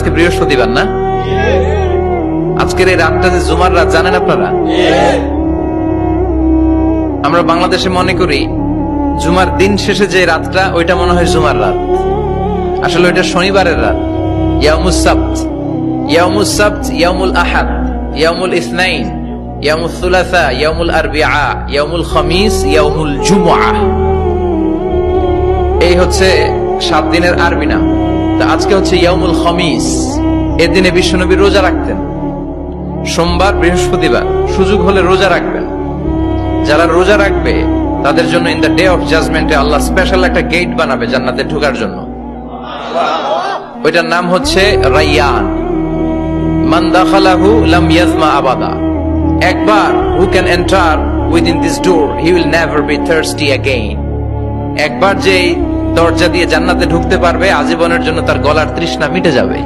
আজকে বৃহস্পতিবার না? আজকের এই রাতটা যে জুমার রাত জানেন আপনারা? আমরা বাংলাদেশে মনে করি জুমার দিন শেষে যে রাতটা ওইটা মনে হয় জুমার রাত, আসলে ওইটা শনিবারের রাত। ইয়াউমুস সাবত, ইয়াউমুস সাবত, ইয়াউমুল আহাদ, ইয়াউমুল ইসনাইন, ইয়াউমুল সুলাসা, ইয়াউমুল আরবিআ, ইয়াউমুল খামিস, ইয়াউমুল জুমআ। এই হচ্ছে 7 দিনের আরবি নাম। তা আজকে হচ্ছে ইয়াউমুল খামিস। এর দিনে বিশ্বনবী রোজা রাখতেন। সোমবার, বৃহস্পতিবার সুযোগ হলে রোজা রাখবেন। যারা রোজা রাখবে তাদের জন্য ইন দ্য ডে অফ জাজমেন্টে আল্লাহ স্পেশাল একটা গেট বানাবে জান্নাতে ঢোকার জন্য। ওইটার নাম হচ্ছে রাইয়ান। মান দাখালাহু লাম ইয়াজমা আবাদা। একবার who can enter within this door he will never be thirsty again. একবার যে দরজা দিয়ে জান্নাতে ঢুকতে পারবে আজীবনের জন্য তার গলার তৃষ্ণা মিটে যাবে।